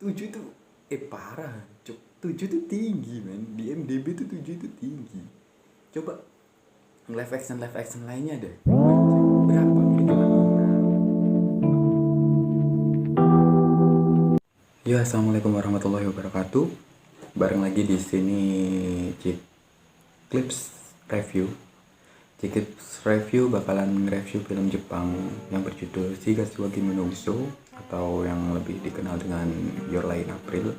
7 tuh parah, cuk. 7 tuh tinggi, men. Di IMDb tuh 7 itu tinggi. Coba live action lainnya deh. Berapa? Ya, assalamualaikum warahmatullahi wabarakatuh. Bareng lagi di sini Clips Review. Clips Review bakalan nge-review film Jepang yang berjudul Shigatsu wa Kimi no Uso atau yang lebih dikenal dengan Your Lie in April.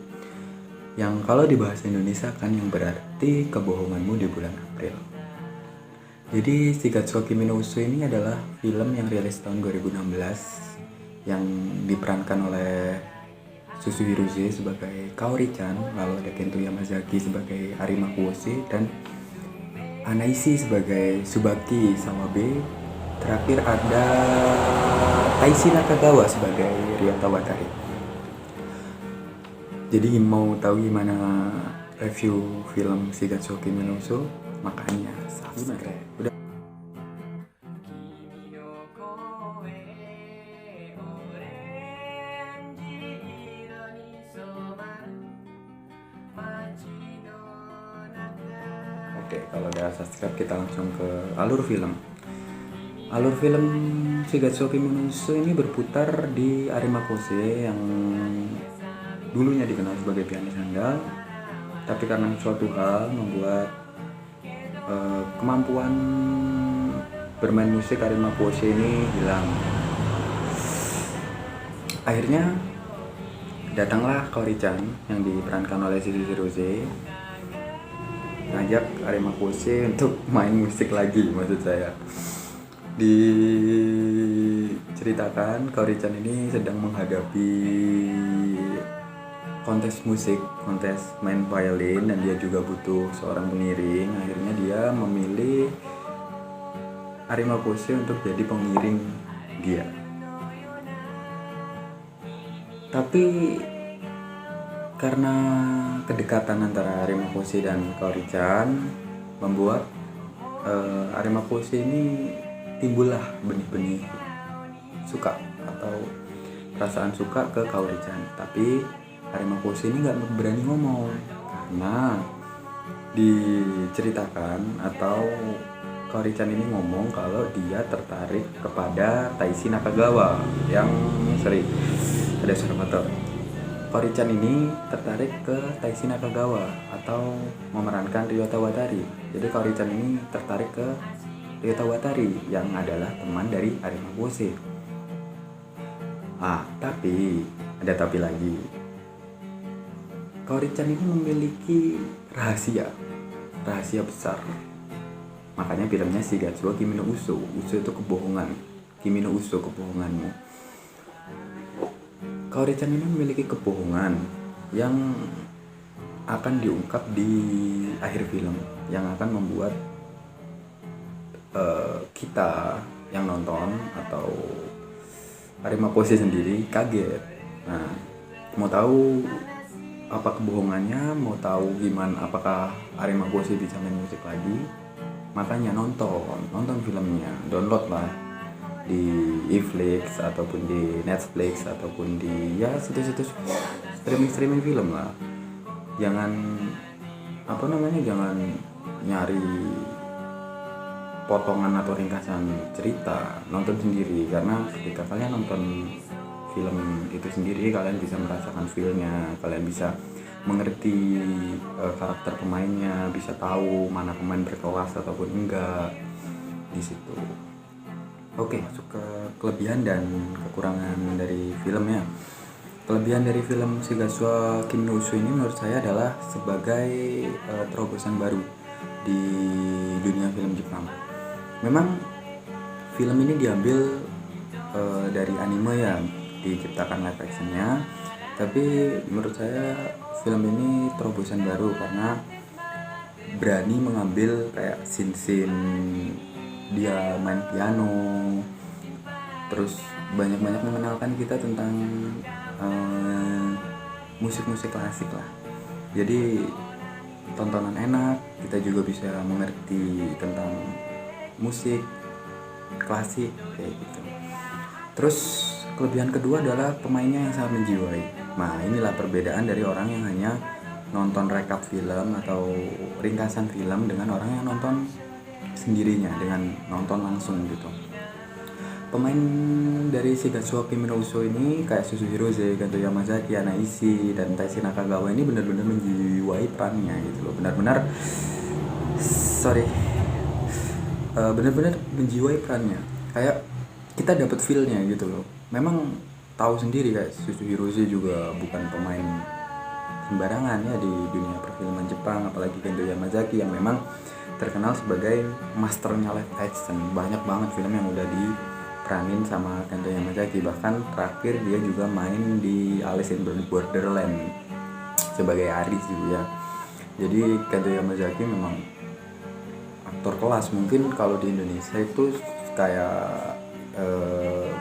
Yang kalau di bahasa Indonesia kan yang berarti kebohonganmu di bulan April. Jadi Shigatsu wa Kimi no Uso ini adalah film yang rilis tahun 2016 yang diperankan oleh Susu Hirose sebagai Kaori-chan, lalu ada Kento Yamazaki sebagai Arima Kuose, dan Anaishi sebagai Tsubaki Sawabe. Terakhir ada Taishi Nakagawa sebagai Ryota Watari. Jadi mau tahu gimana review film Shigatsu wa Kimi no Uso? Makanya subscribe. Udah. Oke, kalau udah subscribe kita langsung ke alur film. Alur film Shigatsu wa Kimi no Uso ini berputar di Arima Kuose yang dulunya dikenal sebagai pianis handal, tapi karena suatu hal membuat kemampuan bermain musik Arima Kuose ini hilang. Akhirnya datanglah Kaori-chan yang diperankan oleh Susu Hirose ngajak Arima Kuose untuk main musik lagi. Maksud saya diceritakan Kaori-chan ini sedang menghadapi kontes musik, kontes main violin, dan dia juga butuh seorang pengiring. Akhirnya dia memilih Arima Kuose untuk jadi pengiring dia. Tapi karena kedekatan antara Arima Kuose dan Kaori-chan membuat Arima Kuose ini timbullah benih-benih suka atau perasaan suka ke Kaori-chan. Tapi Arima Kuose ini nggak berani ngomong karena diceritakan atau Kaori-chan ini ngomong kalau dia tertarik kepada Taishi Nakagawa yang ada suara motor. Kaori-chan ini tertarik ke Taishi Nakagawa atau memerankan Ryota Watari. Jadi Kaori-chan ini tertarik ke Ryota Watari yang adalah teman dari Arima Kuose. Tapi ada tapi lagi. Kaori-chan ini memiliki rahasia besar. Makanya filmnya Shigatsu wa Kimi no Uso. Uso itu kebohongan. Kimi no Uso, kebohonganmu. Kaori-chan ini memiliki kebohongan yang akan diungkap di akhir film, yang akan membuat kita yang nonton atau Arima Kuose sendiri kaget. Nah, mau tahu apa kebohongannya, mau tahu gimana apakah Arima Kuose bisa main musik lagi, makanya nonton filmnya, download lah di Netflix ataupun di Netflix ataupun di situs-situs streaming film lah. Jangan jangan nyari potongan atau ringkasan cerita, nonton sendiri, karena ketika kalian nonton film itu sendiri kalian bisa merasakan feel-nya, kalian bisa mengerti karakter pemainnya, bisa tahu mana pemain berkelas ataupun enggak di situ. Oke, masuk ke kelebihan dan kekurangan dari filmnya. Kelebihan dari film Shigatsu wa Kimi no Uso ini menurut saya adalah sebagai terobosan baru di dunia film Jepang. Memang film ini diambil dari anime ya, diciptakan live actionnya, tapi menurut saya film ini terobosan baru karena berani mengambil kayak scene-scene dia main piano, terus banyak-banyak mengenalkan kita tentang musik-musik klasik lah. Jadi tontonan enak, kita juga bisa mengerti tentang musik klasik kayak gitu. Terus kelebihan kedua adalah pemainnya yang sangat menjiwai. Nah inilah perbedaan dari orang yang hanya nonton rekap film atau ringkasan film dengan orang yang nonton sendirinya, dengan nonton langsung gitu. Pemain dari Shigatsu Kimi no Uso ini kayak Suzu Hirose, Ganto Yamazaki, Anaishi, dan Taishi Nakagawa ini benar-benar menjiwai perannya gitu loh. Benar-benar menjiwai perannya. Kayak kita dapat feel-nya gitu loh. Memang tahu sendiri kayak Suzu Hirose juga bukan pemain sembarangan ya di dunia perfilman Jepang, apalagi Kendo Yamazaki yang memang terkenal sebagai masternya live action. Banyak banget film yang udah diperanin sama Kendo Yamazaki, bahkan terakhir dia juga main di Alice in Borderland sebagai Aris juga ya. Jadi Kendo Yamazaki memang aktor kelas. Mungkin kalau di Indonesia itu kayak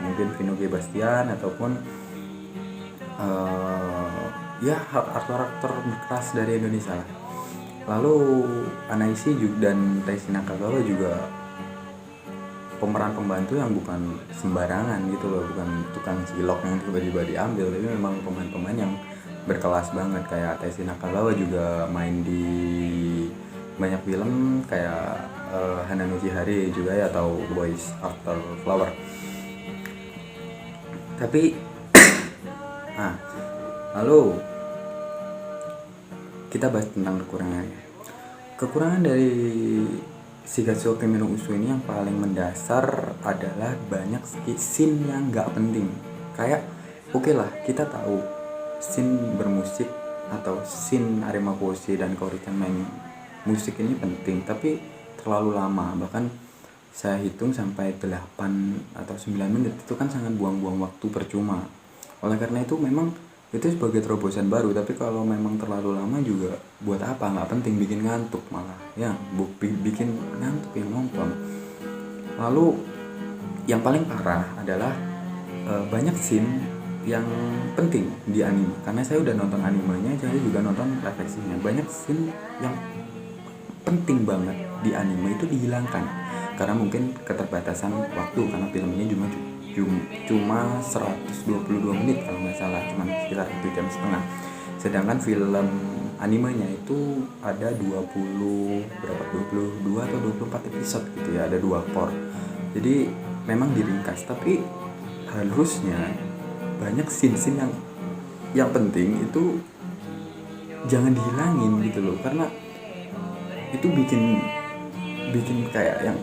mungkin Vino G. Bastian ataupun ya aktor-aktor berkelas dari Indonesia lah. Lalu Anaishi dan Taishi Nakagawa juga pemeran pembantu yang bukan sembarangan gitu loh, bukan tukang cilok yang tiba-tiba diambil, tapi memang pemain-pemain yang berkelas banget. Kayak Taishi Nakagawa juga main di banyak film kayak Hana no Chihare juga ya, atau Boys After Flower. Tapi lalu kita bahas tentang kekurangannya. Kekurangan dari Shigatsu Kimi no Uso ini yang paling mendasar adalah banyak scene yang gak penting. Kayak oke lah, kita tahu scene bermusik atau scene Arima Kose dan Kaori-chan main musik ini penting, tapi terlalu lama. Bahkan saya hitung sampai 8 atau 9 menit, itu kan sangat buang-buang waktu percuma. Oleh karena itu memang itu sebagai terobosan baru, tapi kalau memang terlalu lama juga buat apa, nggak penting, bikin ngantuk malah ya, bikin ngantuk yang nonton. Lalu yang paling parah adalah banyak scene yang penting di anime, karena saya udah nonton animenya, saya juga nonton live actionnya. Banyak scene yang penting banget di anime itu dihilangkan karena mungkin keterbatasan waktu, karena film ini cuma 122 menit kalau nggak salah, cuma sekitar 1,5 jam. Sedangkan film animenya itu ada 22 atau 24 episode gitu ya, ada 2 part. Jadi memang diringkas, tapi harusnya banyak scene-scene yang penting itu jangan dihilangin gitu loh, karena itu bikin kayak yang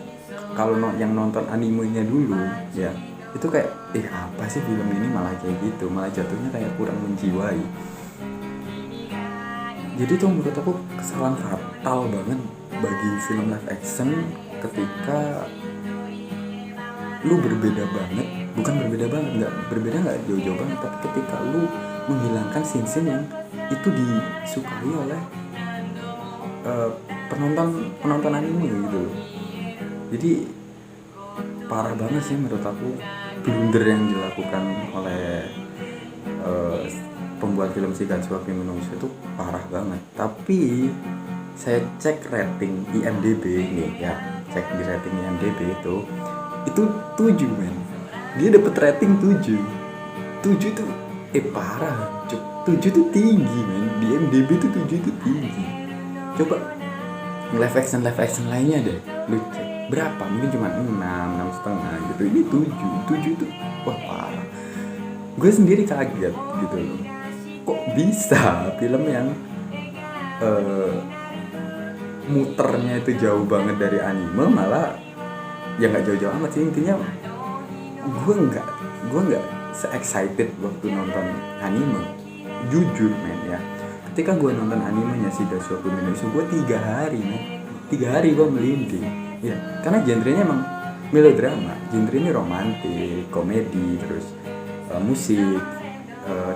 kalau yang nonton animenya dulu ya, itu kayak apa sih film ini, malah kayak gitu, malah jatuhnya kayak kurang menjiwai. Jadi itu menurut aku kesalahan fatal banget bagi film live action ketika lu berbeda banget, bukan nggak jauh-jauh banget, tapi ketika lu menghilangkan scene-scene yang itu disukai oleh penonton anime gitu loh. Jadi parah banget sih menurut aku blunder yang dilakukan oleh pembuat film Shigatsu Kimi no Uso itu parah banget. Tapi saya cek rating IMDb nih ya, cek di rating IMDb itu 7 men. Dia dapat rating 7 tuh parah cuk. 7 tuh tinggi men, di IMDb tuh 7 itu tinggi. Coba live action lainnya deh lu cek berapa, mungkin cuma 6,5 gitu. Ini 7 tuh wah parah. Gue sendiri kaget gitu loh, kok bisa film yang muternya itu jauh banget dari anime malah ya nggak jauh-jauh amat sih. Intinya gue nggak se-excited waktu nonton anime, jujur men ya. Ketika gue nonton animenya Shigatsu Kimi no Uso, gue 3 hari gue melinding ya, karena genrenya emang melodrama, genre ini romantis, komedi, terus musik,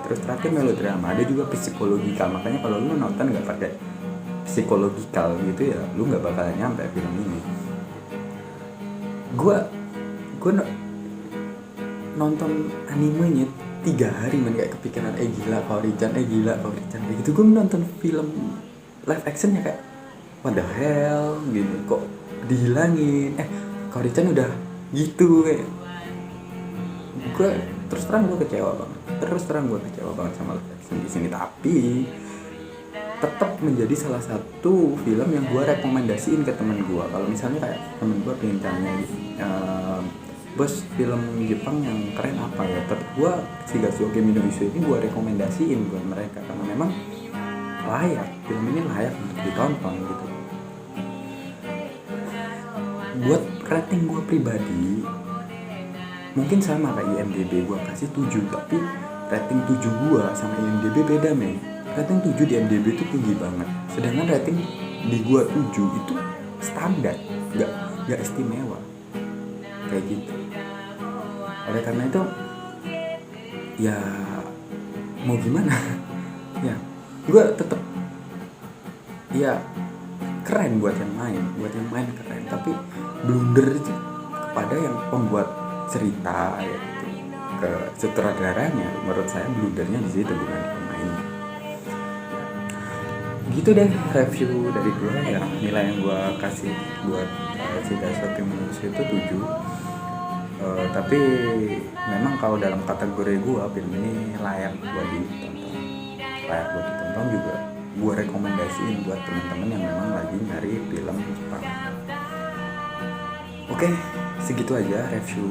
terus terakhir melodrama, ada juga psikologikal. Makanya kalau lu nonton nggak pakai psikologikal gitu ya, lu nggak bakal nyampe film ini. Gue nonton animenya 3 hari men, kayak kepikiran gila Kaori-chan kayak gitu. Gue nonton film live actionnya kayak what the hell gitu, kok dihilangin Kaori-chan udah gitu. Kayak gue terus terang gue kecewa banget sama live action. di sini, tapi tetap menjadi salah satu film yang gue rekomendasiin ke temen gue. Kalau misalnya kayak temen gue pengen tanya, bos film Jepang yang keren apa ya, tetap gue Shigatsuke no Uso ini gue rekomendasiin buat mereka karena memang layak, film ini layak untuk ditonton gitu. Buat rating gue pribadi mungkin sama kayak IMDb, gue kasih 7, tapi rating 7 gue sama IMDb beda men. Rating 7 di IMDb itu tinggi banget, sedangkan rating di gue 7 itu standar, gak istimewa kayak gitu. Oleh karena itu ya mau gimana ya gue tetap ya keren buat yang main keren, tapi blunder itu kepada yang pembuat cerita yaitu ke sutradaranya. Menurut saya blundernya di situ, bukan di pemainnya. Gitu deh review dari gue ya. Nilai yang gue kasih buat Shigatsuke no Uso itu 7. Tapi memang kalau dalam kategori gue film ini layak buat ditonton juga. Gue rekomendasiin buat teman-teman yang memang lagi nyari film Jepang. Oke, segitu aja review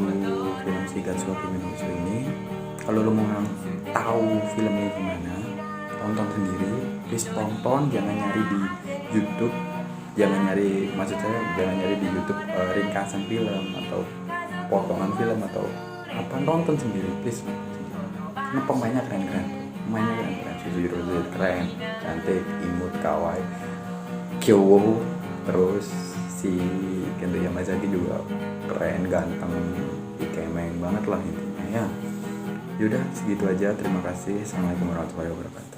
film Shigatsuke no Uso ini. Kalau lo mau tahu filmnya gimana, tonton sendiri. Please tonton, jangan nyari di YouTube. Jangan nyari di YouTube ringkasan film atau potongan film atau apa, nonton sendiri please. Karena pemainnya keren-keren. Suzuru keren, cantik, imut, kawaii, Kyowo, terus si Kento Yamazaki juga keren, ganteng, ikemeng banget lah intinya ya. Yaudah segitu aja, terima kasih. Assalamualaikum warahmatullahi wabarakatuh.